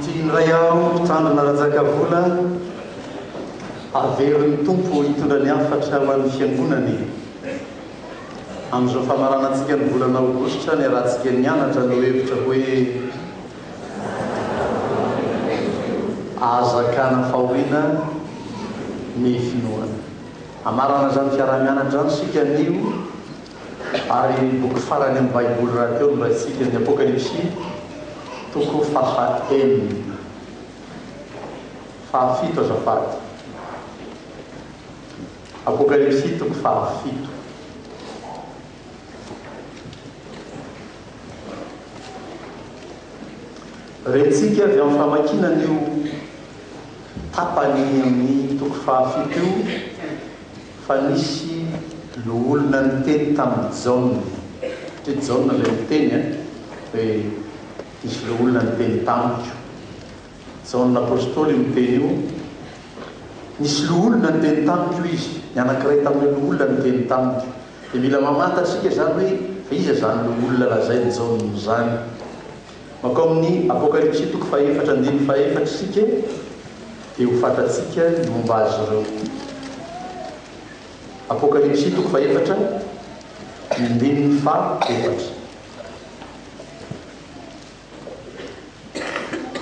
tianray aho tandrina rajaka vola averiny tompo hitondra ny afatra ho an'ny fiangonany amin'izao famaranantsika ny volana aogositra ny rahantsika ny anatra no hevitra hoe azakana fahoriana ny finoana amarana zany fiarah-mianatra zany sika nio ary boky farany amin'ny baiboly raha teo no ratsika ny apokalypsy toko fahaenina fahafito azafady apokalypsy toko fahafito retsika avy amin'ny famakinana io tapany amin'ny toko fahafito io fa nisy loolona niteny tamin'ny jaune te jaune lay miteny hoe nisy loolona niteny tamiko jaune apôstoly miteny io nisy loolona niteny tamiko izy ny anankiray tamin'ny loolona niteny tamiko dia mila mamantatsika zany hoe fa iza zany loolona lazay ny jaune zany mako amin'ny apokalypsy toko faefatra andiny faefatra sika dia ho fatatsika ny momba azy ireo apokalypsy toko faefatra andiny faefatra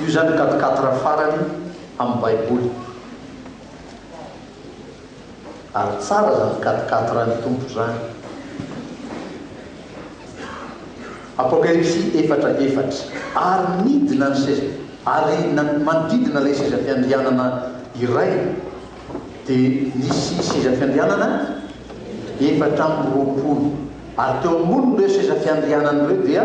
io zany 4 farany amin'ny baiboly ary tsara zany 4 ny tompo zany apokalypsy efatra ary nidina ny seza ary manodidina ilay seza fiandrianana iray dia nisy seza fiandrianana 420 ary teo amboniny ireo seza fiandrianana ireo dia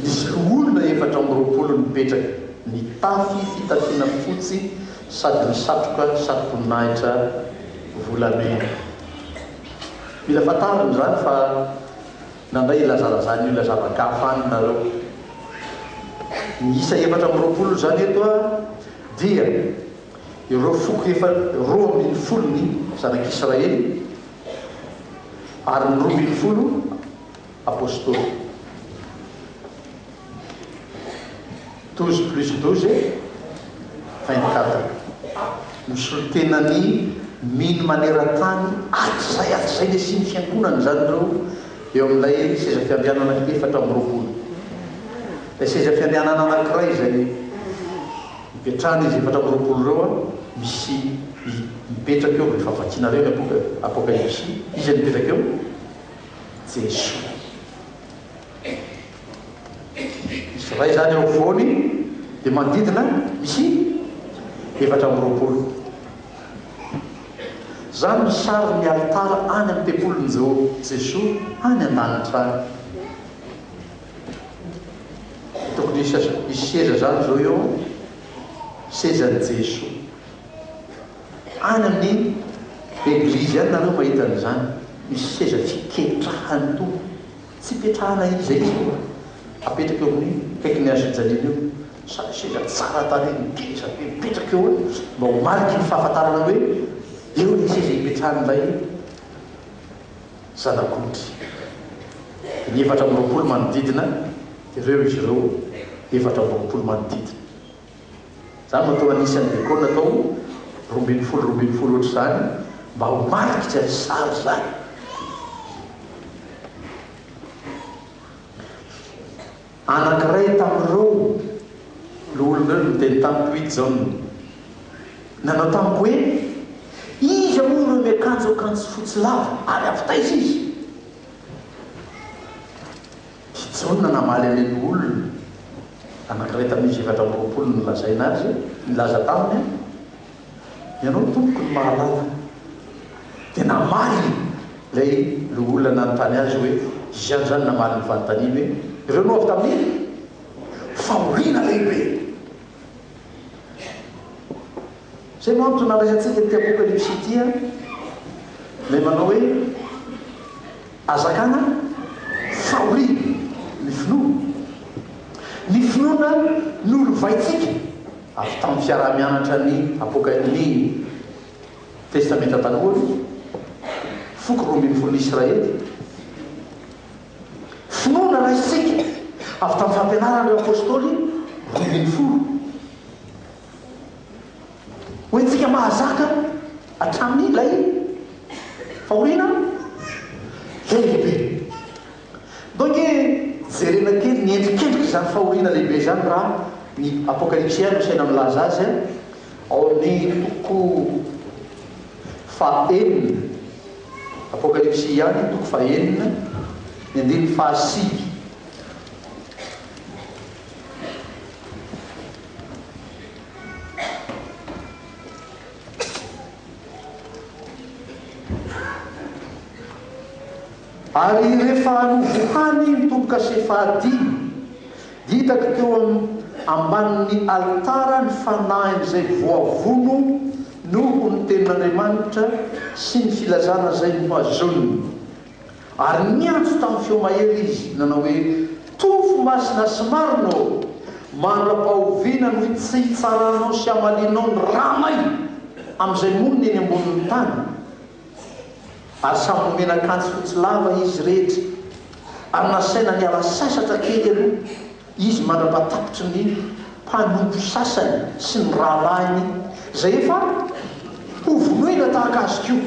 nisy olona 420 mipetraka ny tafy fitafiana fotsy sady ny satroka volamena mila fatariny zany fa nandray ilazarazany io lazava-kafany nareo ny isa 420 zany eto a dia ireo foko 12 zanak'Israely ary ny 12 apôstoly 12 plus 12 24 misolotenany mino maneran-tany atzay le sy ny fiangonany zany reo eo amin'ilay seza fiandrianana 420 lay seza fiandrianana anankiray zay mipetrahana izy 420 reo a misy mipetraka eo rehefa vakinareo ny apokalypsy izy mipetraka eo Jesoa misy ray zany eo voany dia manodidina misy 420 zany misary ny altara any amin'ny tempolon'izao Jesoa any an-danitra any tokony misy seza zany zao eo sezan'i Jesoa any amin'ny eglizy any nareo mahita an'izany misy seza fiketrahany to tsy petrahana izy koa apetraka eo amin'ny kaiky ny azojaniny io sady seza tsara tareny ngeza be mipetraka eo mba ho mariky ny fahafantarana hoe eo ny seza hipetrahan'ilay zanak'ondry ny 420 manodidina ireo izy ireo 420 manodidina zany matao anisan'ny lekona atao 12 oatra zany mba ho marikitra ny sary zany anankiray tamin'ireo loolonareo miteny tamiko hity zao nanao tamiko hoe izy moa ireo miakanjo fotsy lava ary avitaiza izy Jaune namaly an'ilay olona anankiray tamin'izy 420 nolazaina azy nilaza taminy ianao tompoko ny mahalala dia namaly lay olona nanontany azy hoe izy any zany namaly ny fanontaniany hoe ireo nao avy tamin'iny fahoriana lehibe zay mampito naraisyatsika ty apokalypsy tya lay manao hoe azakana fahoriana ny finoana nolovaitsika avy tamin'ny fiarah-mianatra ny apokalypsy testamenta tanoany foko 12 Israely finoana raisitsika avy tamin'ny fampianarana ireo apôstoly 12 mahazaka hatramin'ny ilay fahoriana lehibe. Donc jerena kely ny endrikendriky zany fahoriana lehibe zany raha ny apokalypsy no saina milaza azy ao amin'ny toko fahaenina. Apokalypsy ihany toko fahaenina ny andiny fahasivy. Ary rehefa novohany mitomboka se fahadimy ditaka teo ambanin'ny altara ny fanahin' izay voavono noho ny tenin'Andriamanitra sy ny filazana izay noazoniny. Ary niantso tamin'ny feo mahery izy nanao hoe tofo masina sy marina mandra-pahoviana no tsy hitsaranao sy amalinao ny ramay amin'izay monina eny ambonin'ny tany. Ary samy nomena akanjo fotsy lava izy rehetra, ary nasaina ny ala sasatra kely aloha izy mandra-patapitry ny mpanompo sasany sy ny rahalahiny izay efa hovonoina tahaka azy koa.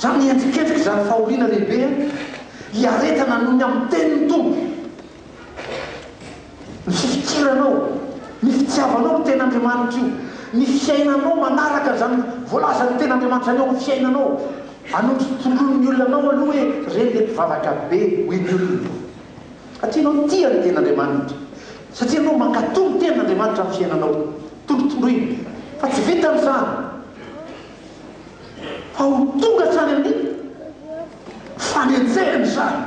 Zany niendrikendriky zany fahoriana lehibe hiaretana noho ny amin'ny tenin'ny tompo. Ny fifikiranao, ny fitiavanao ny ten'Andriamanitra io, ny fiainanao manaraka zany voalazany ten'Andriamanitra any ao ny fiainanao. Anondro tolon'ny olonanao aloha hoe reny le mpivavaka be hoy ny olona. Satria anao tia ny ten'Andriamanitra, satria anao mankatoy ny ten'Andriamanitra amin'ny fiainanao tolotoloina. Fa tsy vitan'izany fa ho tonga hatrany amin'ny fanenjehany zany.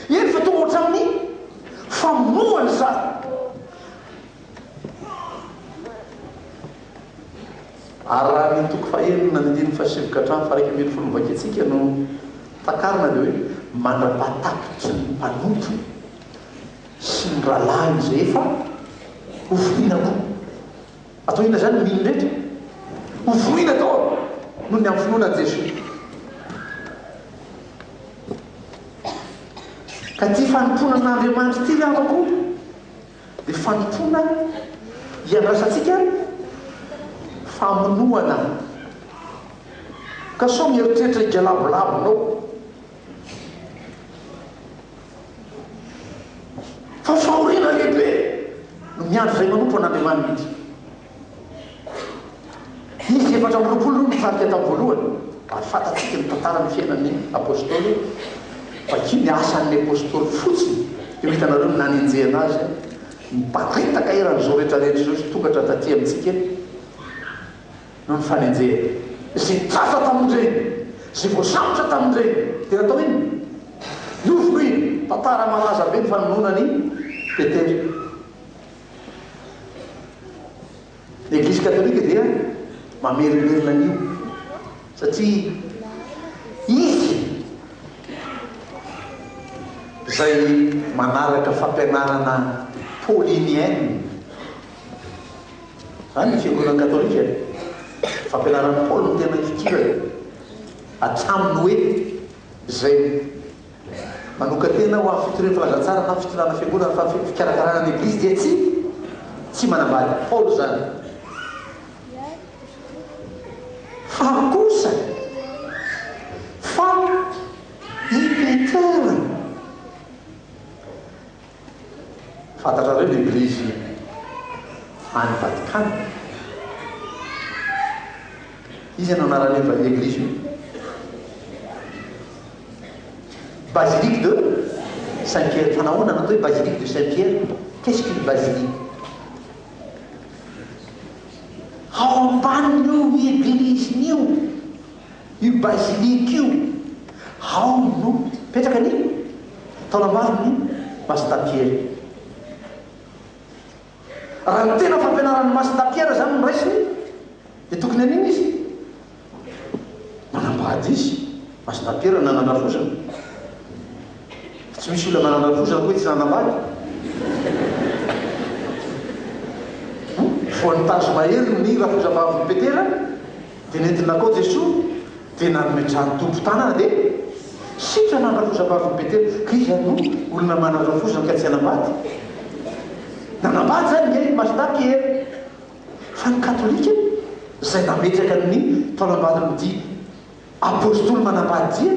Eny fa tonga hatramin'ny famonoany zany. Ary raha ny toko fahaenina ny andiny fahasivy hatrany fa raiky ambin'ny folo vaketsika no takarina dia hoe mandra-patapitry ny mpanompo sy ny rahalahy izay efa hovonoina koa. Atao ina zany mino rehetra hovonoina tao noho ny amin'ny finoana Jesosy. Ka ty fanomponan'Andriamanitra ty ravako dia fanompona hiandrasantsika famonoana. Ka sao mieritreritra igalabolabonao fa fahoriana lehibe no miandro izay manompo an'Andriamanitra. Izy efatra amby roapolo no mitarika tamin'ny voalohany. Ary fantatsika ny tantara ny fiainan'ny apôstôly vakio ny asan'ny apôstôly fotsiny eo hitanareo ny nanenjehana azy miparitaka eran'izao rehetrarehetra izao sy tongatra taty amintsika no ny fanenjehana. Izay tratra tamin'ireny, izay voasambotra tamin'ireny tena atao iny novonoina. Tantara malaza be ny fanomponany Petera. L'Église catholique dia mamerimerina an'io satria izy izay manaraka fampianarana paulinienne. Zany ny fiangonana katolika fampianarana Paul no tena ifikirana hatraminy hoe izay manokatena ho amin'ny fitorena filazantsara na fitorana fiangonana fa fikarakarana n'Église dia tsy manambady Paul zany. Fa kosa fa i Petera fantatrareo l'Église any Vatikana. Izy anao anarany l'Église io Basilique de Saint-Pierre. Fanahoana natao hoe Basilique de Saint-Pierre. Qu'est-ce qu'une basilique? Ao ambanin'io eglizin'io io basilique io ao no petraka ny tao ambaniny Masita-Pierre. Raha ny tena fampianarany Masita-Pierre zany no raisiny dia tokony an'iny izy manambady izy. Masita-Pierre nanandrafosana, tsy misy olona manandrafosana koa tsy nanambady. Voan'ny tazo mahery ny rafozam-bavin'ny Petera dia nentina koa Jesosy dia nanometrahany tompo tanana dia sitra nandrafozam-bavin'ny Petera. Ka izy no olona manandrafosana ka tsy hanambady. Nanambady zany ny Masita-Pierre. Fa ny katolika zay nametraka ny fanambadiny dia apôstôly manambady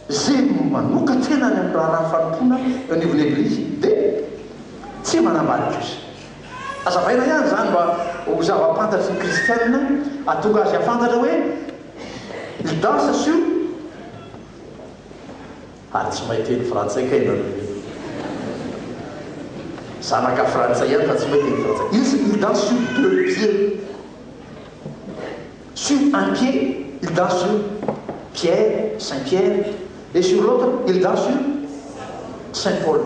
zay manoka tena ny amin'ny raha fanompona eo anivon'ny eglizy dia tsy manambady kosa. Azavaina ihany zany mba ho zava-pantatry ny kristianina atonga azy afantatra hoe il danse sur ary tsy mahay teny frantsay kaina zanaka frantsay ihany fa tsy mahay teny frantsay. Il danse sur deux pieds, sur un pied il danse sur Pierre, Saint-Pierre, et sur l'autre il danse sur Saint-Paul.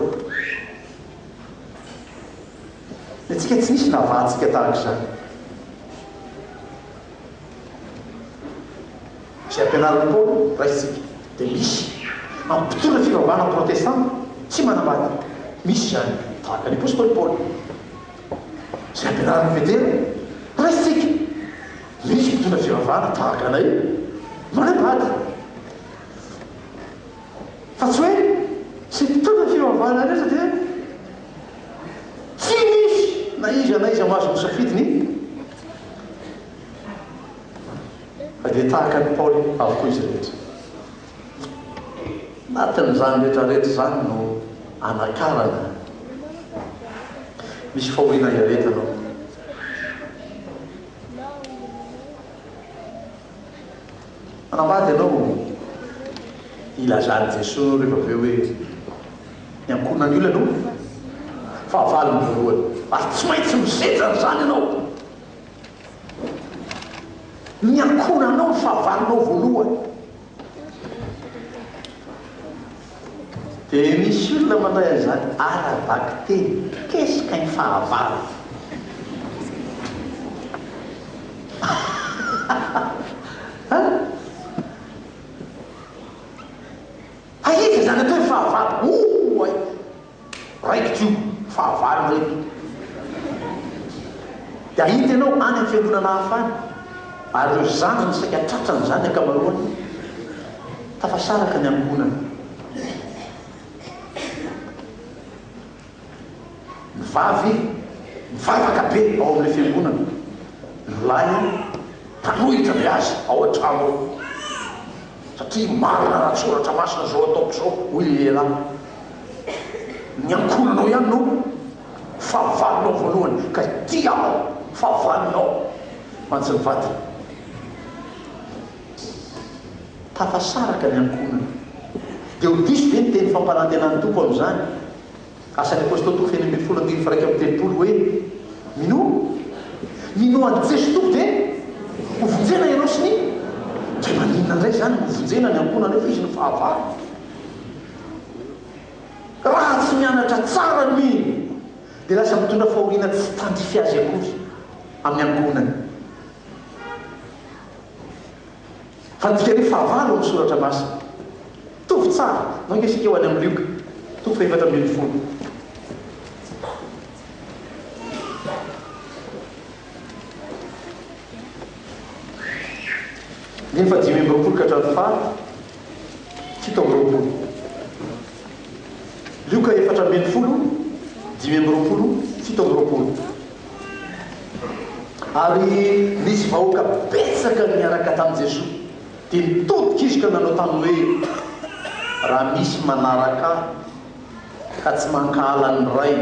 Tsika tsy nisy navatsika tahaka izany. Zay ampianaran'ny Paoly raisitsika dia misy ampitona fivavahana protestant tsy manambady misy zany tahaka ny apôstôly Paoly. Zay ampianaran'ny Petera raisitsika misy mpitona fivavahana tahaka anay manambady fa tsy hoe sy mpitona fivavahana rehetra dia tsy misy na izy mahazo misafidiny fa dia tahaka ny Paoly avokoa izy rehetra. Anatin'izany rehetrarehetra zany no anakarana misy fahoriana iaretanao. Manambady ianao ilazany Jesosy rehefa avy eo hoe ny ankonany olona no fahavalony voalohany ary tsy maintsy misedra zany ianao. Ny ankonanao ny fahavalonao voalohany. Dia misy olona mandray an'izany arabaky teny qu'est-ce qu'un fahavalo. Aiza zany atao hoe fahavalo? Oay raiky io fahavalo raiky. Dia ahita ianao any amin'ny fiangonana hafa any ary io zany ny saika tratrany zany ankamaroany tafasaraka ny ankonana. Mivavy mivavaka be ao amin'ilay fiangonana, ny lahy tanohitra be azy ao an-trano ao satria marina raha tsoratra masina zao ataoko zao hoy lehilahy. Ny ankonanao ihany no fahavalonao voalohany ka tiao fahavalonao mantsy mivady. Tafasaraka ny ankonana dia ho diso be ny teny fampanantenan'ny tompo amin'izany. Asan'ny apôstôly toko feny ambin'ny folo andiny faraika amin'ny telopolo hoe mino any Jesosy tompo dia hovonjena ianao sy ny dia maninona indray zany hovonjena ny ankonana efa izy ny fahavalo. Raha tsy mianatra tsara ny dia lasa mitondra fahoriana tsy tandrify azy akory amin'ny ankonany. Fandikany fahavalo amin'ny soratra masina tovy tsara nangesika eo any amin'ny Lioka toko faefatra ambin'ny folo. Ny fa 5 amby roapolo ka hatramin'ny faha 7 amby roapolo. Lioka efatra ambin'ny folo 5 amby roapolo 7 amby roapolo. Ary nisy vahoaka betsaka niaraka tamin'i Jesosy dia nitodika izy ka nanao tamy hoe raha misy manaraka ka tsy mankala ny ray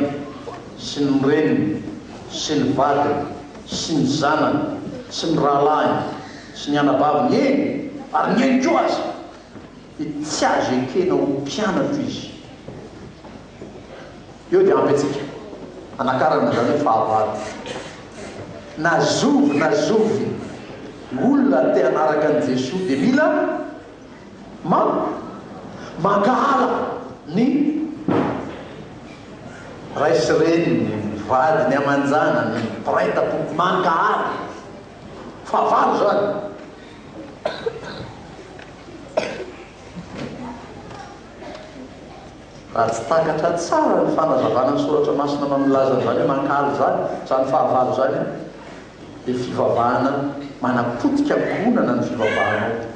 sy ny reniny sy ny vadiny sy ny zanany sy ny rahalahy sy ny anabaviny eny ary ny eny koa azy dia tsy azo ekena ho mpianatra izy. Eo dia ampy antsika anakarana zany hoe fahavalo. Nazovy olona te hanaraka an'i Jesosy dia mila mangala ny ray sy reniny, ny vady, ny amanjana, ny mpiray tam-poko, mangala fahavalo zany. Raha tsy takatra tsara ny fanazavana ny soratra masina mamilaza zany hoe mangala zany fahavalo zany dia fivavahana manapotika ankonana ny fivavahanao.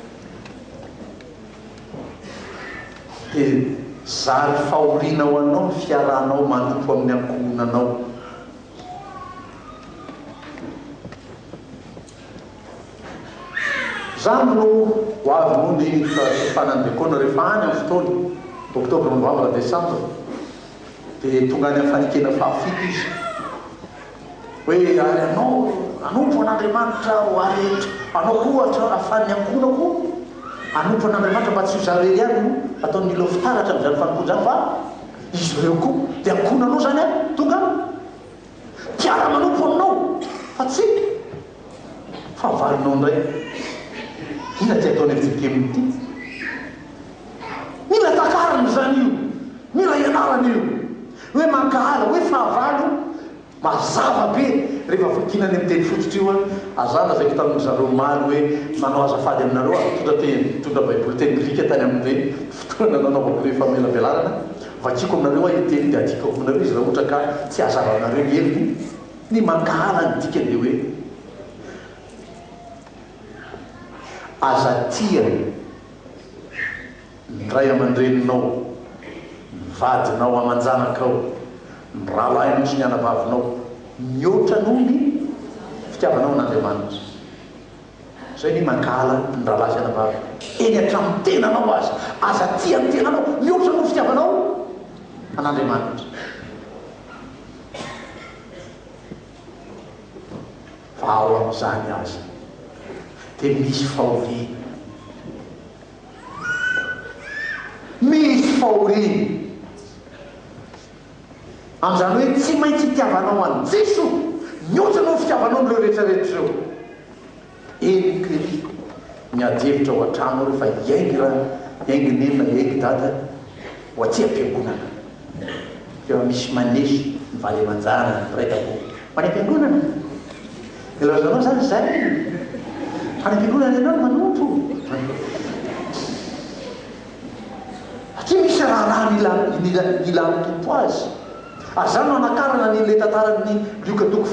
Dia zary fahoriana ho anao ny fiarahanao manompo amin'ny ankonanao. zany no ho avy moa ny fanandekona rehefa any amin'ny fotoany oktobra, novambra, desambra, dia tonga any amin'ny fanekena fahafito izy hoe ary anao anompo an'Andriamanitra ho arehetra, anao koa ahafahan'ny ankona koa anompo an'Andriamanitra mba tsy ho zarery ihany ataony milo fitaratra amin'izany fanompoana zany, fa izy ireo koa dia ankona anao zany a tonga tiara manompo aminao fa tsy fahavalinao indray. Ina ty ataony am'tikeminy ity, mila takarany zany io, mila ianarana io hoe mankahala hoe fahavalo mazava be rehefa vakinany amin'ny teny fototra io azana zay tamin'ny zareo maly hoe manao azafady aminareo tondra baiboly teny grika tany amin'ny fotoana nanaovako hoe famelabelarana vakiko aminareo iteny dia adikako aminareo izy raha ohatra ka tsy azava aminareo heviny ny mankahala ny dikany hoe azatia ny ray aman-dreninao, ny vadinao aman-janakao, ny rahalahinao sy ny anavavinao mihoatra noho ny fitiavanao n'Andriamanitra. Zay ny mankahala ny rahalahy sy anavavy eny hatramin'ny tenanao azatia ny tenanao mihoatra noho fitiavanao an'Andriamanitra. Fa ao amin'izany aza dia misy fahoriana, misy fahoriana amin'izany hoe tsy maintsy hitiavanao any Jeso mihoatra noho fitiavanao n'ireo rehetrarehetra ireo. Eny Kry miady hevitra ao an-trano rehefa iaingy raha iaingy nenina iaingy dada ho aty am-piangonana, efa misy manesy ny valy aman-jana ray dabo many am-piangonana ilazanao zany zay any am-piangonana ianao manompo tsy misy raha mila mitompo azy. Azany no anakarana nyle tantaran'ny lioka toko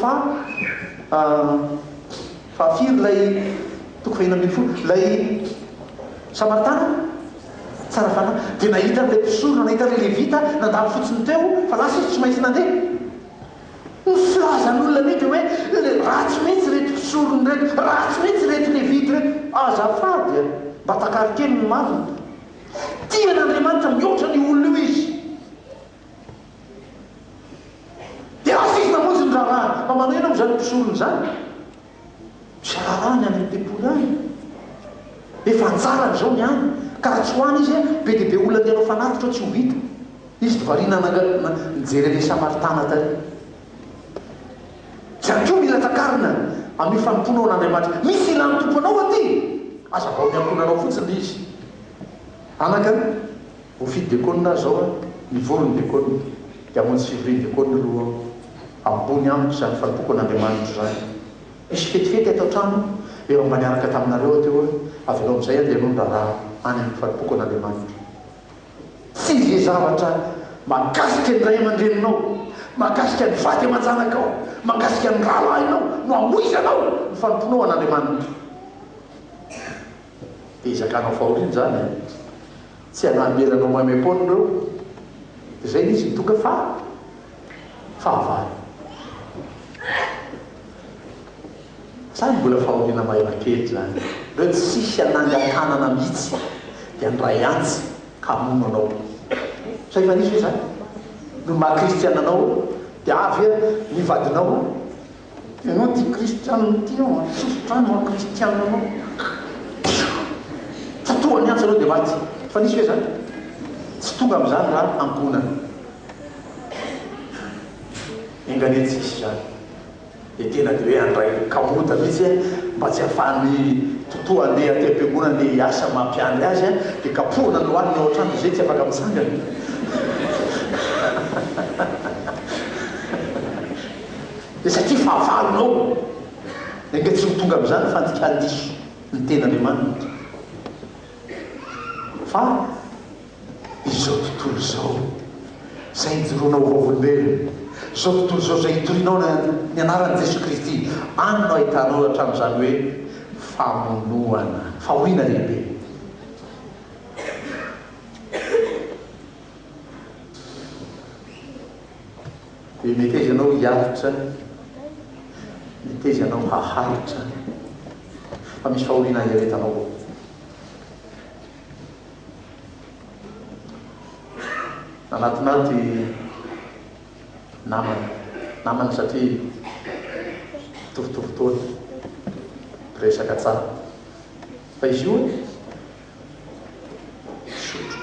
fahafiry lay toko fa 1 lay Samaritana tsara fana dia nahita n'ilay mpisorona, nahita n'ilay levita nandalo fotsiny teo fa lasa izy tsy maintsy nandeha. Ny filazan'olona mety hoe ratsy mihitsy reto mpisorony reto, ratsy mihitsy reto levita reto. Azafady mba takarikely ny marina, tia n'Andriamanitra mihoatra ny olona io izy. Dia asa izy namonjy ny raharaha fa manao ianao zany mpisorony zany misy raharahany any amin'ny tempoly any efa anjarany zao ny any ka raha tsy hoany izy be dia be olona tianao fanatitra tsy ho vita izy tovariana nijery an'ilay Samaritana tary. Zany koa mila takarina amin'ny fanomponao an'Andriamanitra. Misy ilany tomponao aty aza vao miankonanao fotsiny izy. Anaka voafidy dekona zao mivorony dekona dia amonjy fivoriany dekona aloha ambony amiko zany fanompoko an'Andriamanitra zany. Misy fetifety atao trano eo maniaraka taminareo teo avy anao amin'izay dia anao raharaha any amin'ny fanompoko an'Andriamanitra. Tsy le zavatra mahakasika ny ray aman-dreninao, mahakasika ny vady aman-janakao, mahakasika ny rahalahinao no amoizanao ny fanomponao an'Andriamanitra. Dia izakanao fahoriana zany tsy anameranao mamepona ireo dia zay izy mitonga fahavalo. Zany mbola fahoriana maherakely zany reo tsisy anangan-tanana mihitsy dia nyray antsy ka mono anao. Zay fa nisy hoe zany no maha-kristiana anao dia avy ny vadinao ianao ty kristianina ty sosotrano maha-kristiana anao tatohany antsy anao dia maty. Fa nisy hoe zany tsy tonga amin'izany raha ankonana enganetsisy zany dia tena dia hoe andray kamota mihitsy mba tsy ahafahany totoa andeha aty am-piangonana andeha hiasa mampiandry azy dia kapohana no hoaniny ao an-trano zay tsy afaka mitsangana. Dia satria fahavalonao enga tsy ho tonga amin'izany fandikaliso ny ten'Andriamanitra. Fa izao tontolo izao zay hijoroanao vaovolombelona, izao tontolo izao zay hitorianao ny anaran'i Jesu Kristy, any no ahitanao hatramin'izany hoe famonoana, fahoriana lehibe. Dia mety izy ianao hiaritra, mety izy ianao haharitra, fa misy fahoriana eretanao. Anatin'aty namana satria tovitovy resaka tsara fa izy io misotro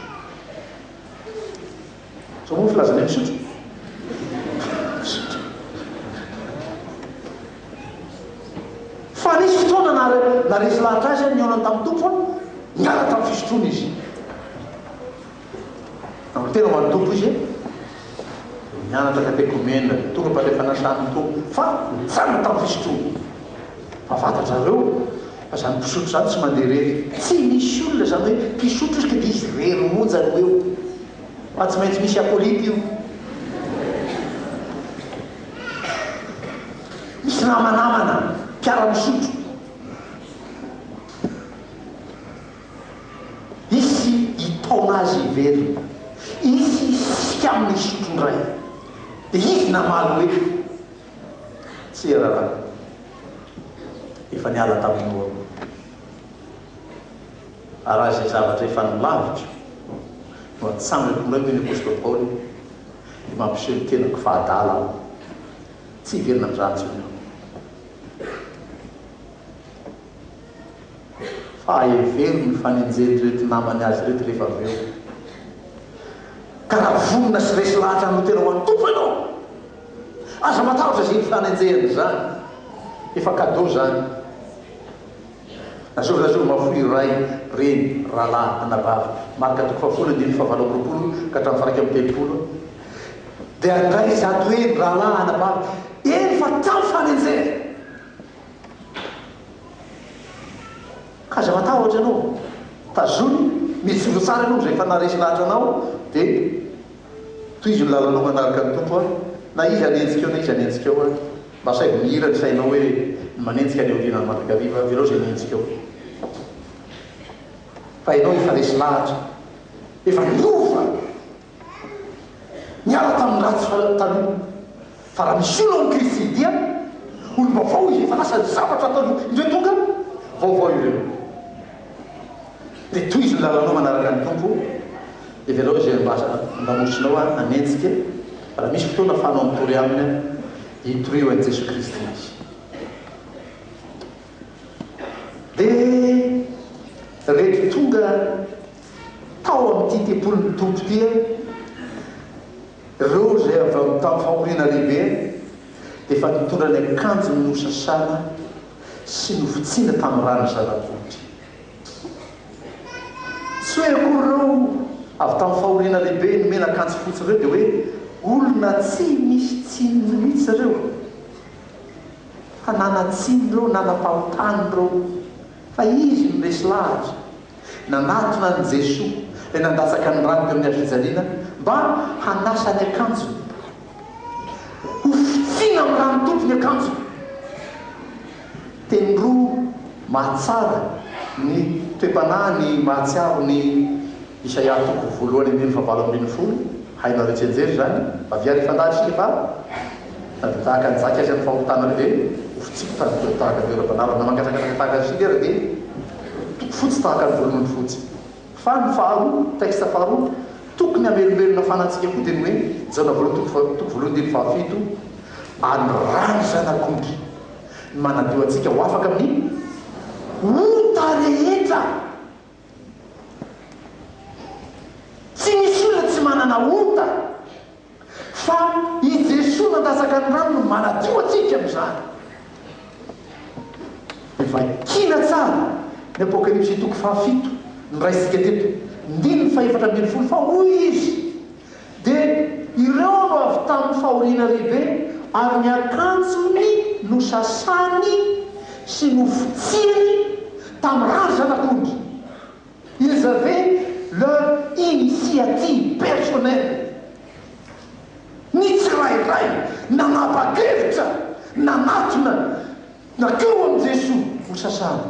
so moa filazana misotro fa nisy fotoana naresy lahatra azy niona tamin'ny tompo niala tamin'ny fisotroana izy amin'ny tena ho an'ny tompo izy mianatra katekomena tonga mpalefanasany tompo fa tsara tamin'ny fisotroana fa fantatrareo fa zany mpisotro zany tsy mandeha rery tsy misy olona zany hoe mpisotro izy ka dia izy rery monjany eo fa tsy maintsy misy akolity io misy namanamana mpiara-misotro isy hitaona azy ivelona isy isika amin'ny sotron-dray dia izy namalo hoe tsy raharaha efa niala tamin'olo araha izay zavatra efa nilavitra no atsamykoray hoe ny apôstôly Paoly dia mampiseho ny tenako fahadala tsy hivelona amin'izany tsy fa every ny fanenjely reto namany azy reto rehefa avy eo ka raha vonona sy resy lahatra no tena ho an'ny tompo ianao aza matahotra zay fanenjehany zany efa cadeau zany nazovy mafoy ray reny rahalahy anabavy marika toko fafolo andiny fahavalo roapolo ka hatramin'ny faraiky amin'ny telopolo dia andray zato eny rahalahy anabavy eny fa tamin'ny fanenjery ka aza matahotra anao tazony mijoro tsara ianao zay fa naresy lahatra anao dia toy izy ny lalanao manaraka ny tompo na izy anenjika eo na izy anenjika eo mba saivy mihira ny sainao hoe manenjika ny aoriana ny mandrakariva velao zay anenjika eo fa ianao efa resy lahatra efa miova niala tamin'ny ratsy taloha fa raha misy olo amin'ny Kristy dia olo vaovao izy efa lasa zavatra taloha indreo tonga vaovao ireo dia toy izy ny lalanao manaraka ny tompo dia velao zay ndamosinao anenjika raha misy fotoana fanao mitory aminy hitoroeo an'i Jesoa Kristy izy dia rehetra tonga tao amin'ity tempolony tompo ty reo zay avy amin'ny tamin'ny fahoriana lehibe dia efa nitondra ny akanjo ny nosasana sy nofotsiana tamin'ny rano zava-potry tsy hoe akory reo avy tamin'ny fahoriana lehibe nomena akanjo fotsy reo dia hoe olona tsy misy tsinony mihitsy reo fa nanatsiny reo nanapahotany reo fa izy miresy lahatra nanatona ny Jesoa ilay nandatsaka ny rano teo amin'ny hazojaliana mba hanasa ny akanjo ho fitsina amin'ny rano tompo ny akanjo tendroa mahatsara ny toe-panahy ny mahatsiaro ny Isaia toko voalohany amin'ny fahavalo ambin'ny folo hainao rehetra anjery zany aviary fandahatra isika fa na dia tahaka anjaka azy amin'ny fahotana lehibe ho fitsiko tahaka ny ora-panarana mangatrakataka tahaka azy silera dia toko fotsy tahaka ny voalohany fotsy fa ny faharoa texte faharoa tokony amelombelona fanantsika koa teny hoe jaona voalohany toko voalohany diny fahafito anyrano zanak'ondry manadio antsika ho afaka amin'ny ota rehetra tsy misy olona tsy manana ota fa i Jesoa nandasaka ny rano no manadio atsika amin'izany efa kina tsara ny apokalypsy toko fahafito ny raisika teto ndiny fahefatra ambin'ny folo fa hoy izy dia ireo no avy tamin'ny fahoriana lehibe ary ny akanjony no sasany sy nofotsiany tamin'ny rano zanak'ondry ils avaient leur initiative personnelle ny tsirairay nanapa-kevitra nanatona nakeo amin'ny Jesoa ho sasana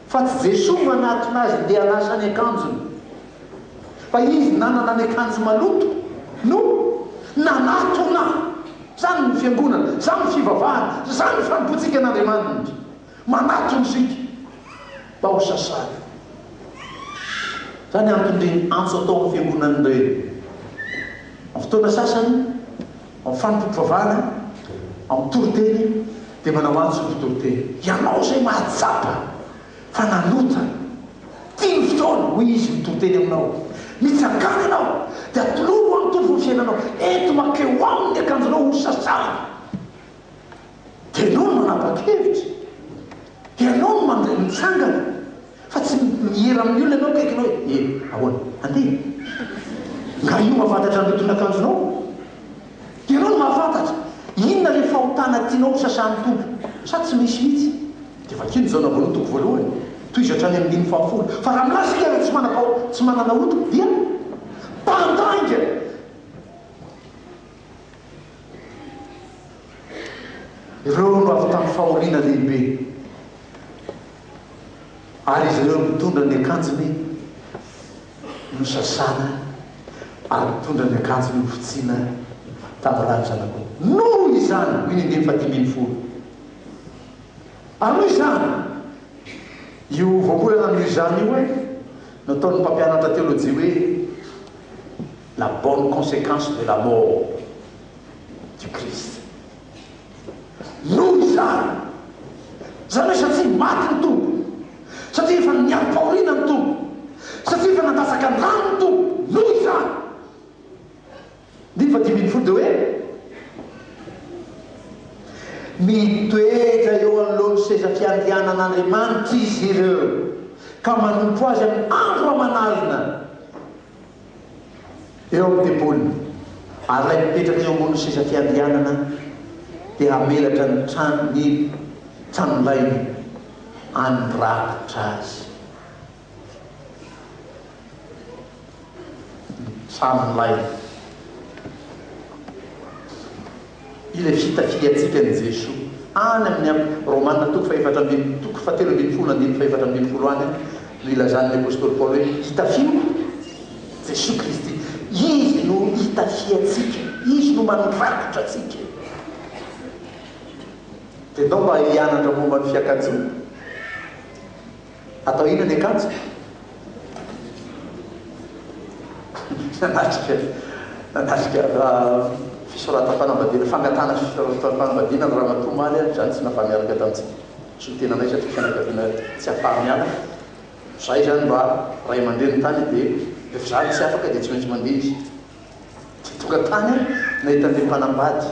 fa tsy Jesoa manatona azy dia hanasa ny akanjony fa izy nanana ny akanjo maloto no nanatona zany ny fiangonana zany ny fivavahana zany ny fanompotsika an'Andriamanitra manatona sika mba ho sasany zany antony antso atao amin'ny fiangonany reny amin'ny fotoana sasany amin'ny fanompom-pivavahana amin'ny toriteny dia manao antso ny toriteny ianao zay mahatsapa fa nanota tia fotoana hoy izy mitoriteny aminao mitsangana ianao dia atolovo amin'ny tombony fiainanao eto makeo aminy akanjonao ho sasany dia anao no manapa-kevitra dia anao no mitsangana fa tsy mihera amin'ny olona ianao kaikinao ahoana andeha nga io mahafantatra ny lotona akanjonao dia anao no mahafantatra inona le fahotana tianao ho sasan'ny tompo sa tsy misy mihitsy dia vakino zao navolotoko voalohany toy izy hatrany amin'ny 1 fa raha milasika tsy manana otoko dia pandainga ireo no avy tamin'ny fahoriana lehibe ary izy ireo mitondra ny akanjony no sasana ary mitondra ny akanjony no fitsiana tamin'ny rano zanako noho izany hoy ny 110 ary noho izany io voambolana amin'io izany io nataon'ny mpampianatra théologie hoe la bonne conséquence de la mort du Christ noho izany zany hoe satria maty ny tompo satria efa niampahoriana ny tompo satria efa nantasaka ny rano ny tompo noho izany 110 dia hoe mitoetra eo anoloany seza fiandianan'Andriamanitra izy ireo ka manompo azy amin'ny andro aman'alina eo amin'ny tempoliny ary lay mipetraka eo ambony seza fiandianana dia hamelatra ny tranon'lainy andrakitra azy tranon'lainy ile fitafiatsika ny Jesosy any amin'ny Romanina toko fahatelo ambin'ny folo andiny faefatra ambin'ny folo any no ilazan'ny apôstôly Paoly hoe hitafio Jesosy Kristy izy no hitafiatsika izy no mandrakitra atsika dia ndao mba hianatra momba ny fiakanjo atao ina ny akanjo nanatrika fisoratam-panambadiana fangatana fisoratam-panambadiana raha matomaly zany tsy nafamiaraka tamintsika sotena nay satria fianakaviana tsy afahamiana zay zany mba ray aman-dreny tany dia efa zany tsy afaka dia tsy maintsy mandeha izy tonga tany nahita an'ilay mpanambady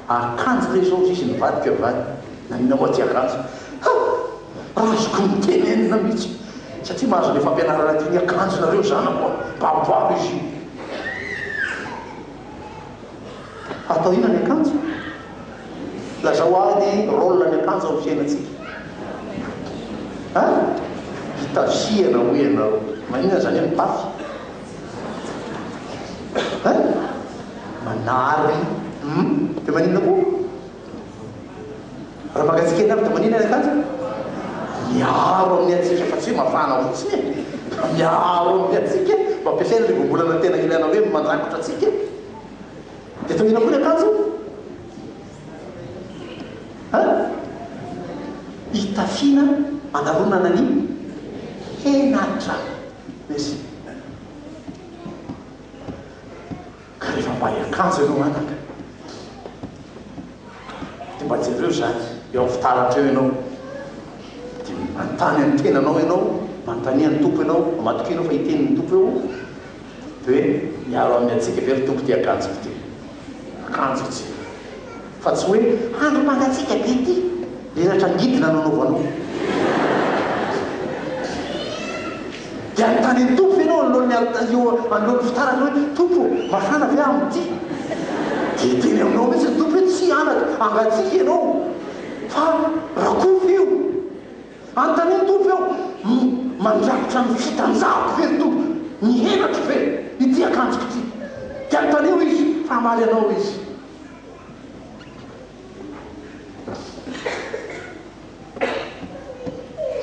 akanjo le zao izy nivadika vady nanina moaty akanjo raha azoko mitenenina mihitsy satria mahazo le fampianarana ty ny akanjo nareo zanako bababo izy io atao ina ny akanjo lazao any rôle ny akanjo amin'ny fiainatsika hitasiana hoe ianao maninona zany amin'ny pafy manary dia maninona koa raha magatsika ena dia maninona ny akanjo miaro amin'ny atsika fa tsy hoe mafana fotsiny miaro amin'ny atsika mampiasaina le voambolana tena ilaina hoe mandrakotra atsika dia tonina koa ny akanjo hitafiana anaronana ny henatra misy ka rehefa mba hiakanjo ianao anaka dia mba jereo zany eo amin'ny fitaratra eo ianao dia mantany any tenanao ianao manontania ny tompo ianao mamatokinao fa hiteniny tompo eo dia hoe miaro amin'ny atsika very tompo ty akanjoko ty akanjo tsy fa tsy hoe andro mangatsika be ty leratra ngidina nanaovanao dia anontany ny tompo ianao anoloan'ny fitaratra hoe tompo mafana ve amity dia teny aminao mihitsy ny tompo hoe tsy anaka angatsika ianao fa rakofy io anontany ny tompo eo mandrakotra ny fitanjako ve ny tompo ny henatra ve ity akanjoko ty dia anontany eo izy fa amaly anao izy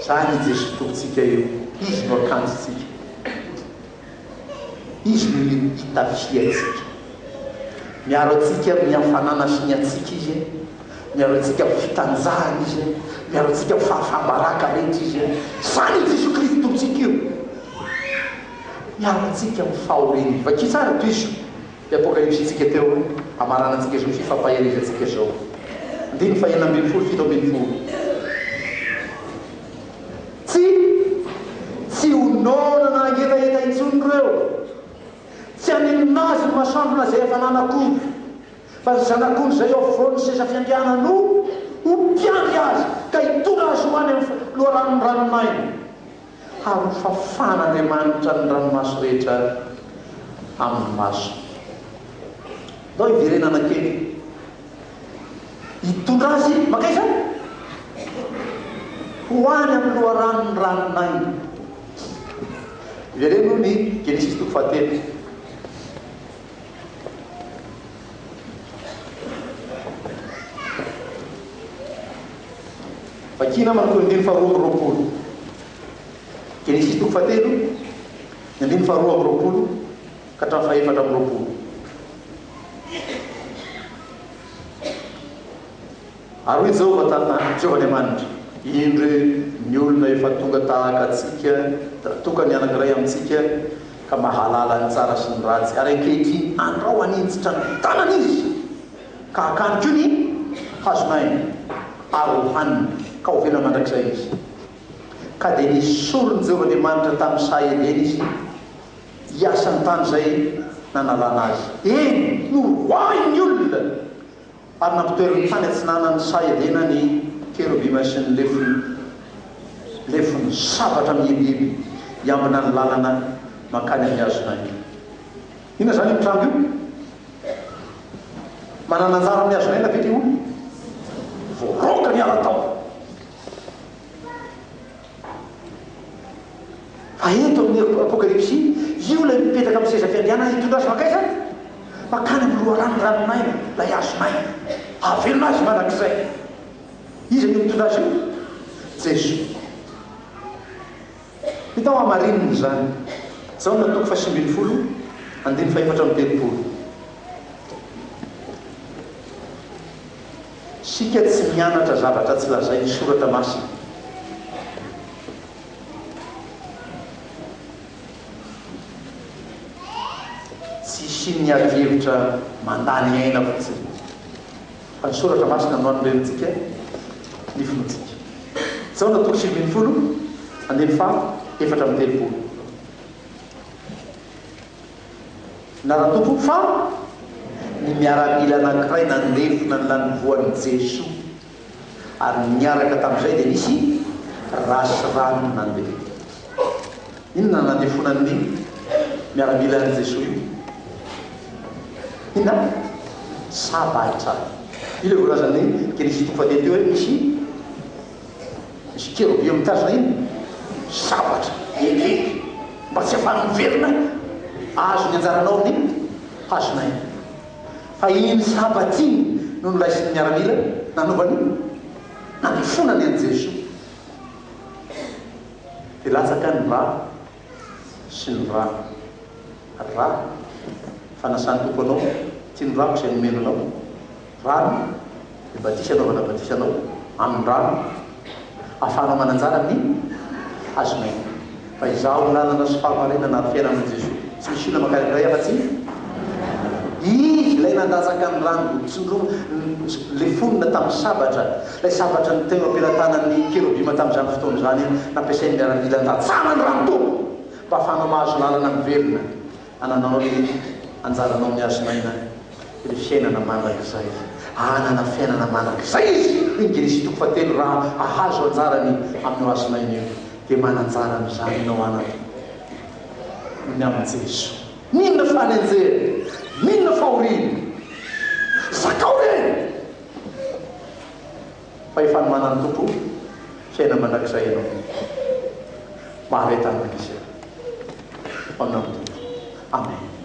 zany Jesosy tompontsika eo izy no akanjotsika izy no hitafiatsika miaro atsika amin'ny hafanana sy ny atsika izy miaro antsika fitanjahana izy miaro antsika fahafahambaraka rehetra izy zany Jesosy Kristy tompontsika io miaro antsika mifahoriny vakio tsara toy iso apokalypsy tsika teo amarana antsika zao fifampahereza antsika zao andiny fa 1:7 tsy hononana agetaeta intsony reo tsy aninazy masandrona zay efa nanakondro fa zanakondro zay eo voany seza fiandianano ho mpiandry azy ka hitondra azy hoany amin'ny loharanony ranomaina ary fafan'Andriamanitra ny ranomaso rehetra amin'ny maso dao iverenana kely hitondra azy makaiza hoany amin'ny loharanony ranomaina ivereno ny Genesis 3:7 fakina manako andiny faharoa amby roapolo Genesis 3:7 andiny faharoa amby roapolo ka hatramin'ny fahaefatra amby roapolo ary hoe zao vatana Jehovah'Andriamanitra indre ny olona efa tonga tahaka atsika tokany anankiray amintsika ka mahalala ny tsara sy ny ratsy ary ankehitriny andrao aninjitra ny tanana izy ka hakaniko ny hazonainy ary hohaniny ka ho vela mandrakizay izy ka dia nisorony Jehovah'Andriamanitra tamin'ny Saedena izy hiasany tany zay nanalana azy eny no hoainy olona ary nampitoeriny tany atsinanany Saedena ny kerubima sy ny lefony sabatra mihibihiby hiambina ny lalana mankany amin'ny hazonainy ina zany mitrango io manana anjara amin'ny hazonaina ve ty olo voaroka ny alatao fa eto amin'ny apokalypsy io lay mipetraka amin'ny seza fiandianana hitondra azy makaiza makany amin'ny loharano ranomaina lay hazonaina avelona azy manakizay izy ny mitondra azy io Jesosy hitao amarininy zany zao natoko 7 andiny faefatra amby 3 sika tsy mianatra zavatra tsy lazay ny soratra masina tsy siny adihevitra mandany aina fotsiny fa ny soratra masina no anorentsika ny finotsika zao natoko 7 andiny faefatra amby 3 na raha tompo fa ny miaramila anankiray nandefina ny lanivoan'i Jesosy ary niaraka tamin'izay dia nisy rasy rano nandeha inona nandefonan'ny miaramila an'i Jesosy io inona sabatra io le voalazany Genesis 3:7 teo hoe misy kerobi mitazona iny sabatra elely mba tsy afahany miverina azo ny anjaranao ny hazonay fa iny sabaty iny no nolaisiny miaramila nanovany nandefonany an'i Jesosy dia latsaka ny ra sy ny ra fanasany tompo anao ty ny rako izay nomenonao rano dia batisy anaovana batisy anao amin'ny rano ahafahanao mananjara amin'ny hazonay fa izaho lalana sy fahamarinana na fiainana Jesosy tsy misy olona makarikiray afa-tsy izy lay nandatsaka ny rano tsindro le fonina tamin'ny sabatra lay sabatra ny tegna ampelantanan'ny kerobima tamin'izany fotoana zany nampiasainy miaramila ndatsana ny rano tompo mba ahafahanao mahazo lalana mivelona ananao le anjaranao amin'ny hazonaina le fiainana mandrakizay anana fiainana mandrakizay izy iny Genesis 3:7 raha ahazo anjarany amin'ny hazonaina io dia mananjara amin'izany ianao anato ny amin'ny Jesosy minona fanenjera minona fahorina zakao reny fa efa ny manany tompo fiaina mandrakizay ianao maharetana izy amin'ny tompo amen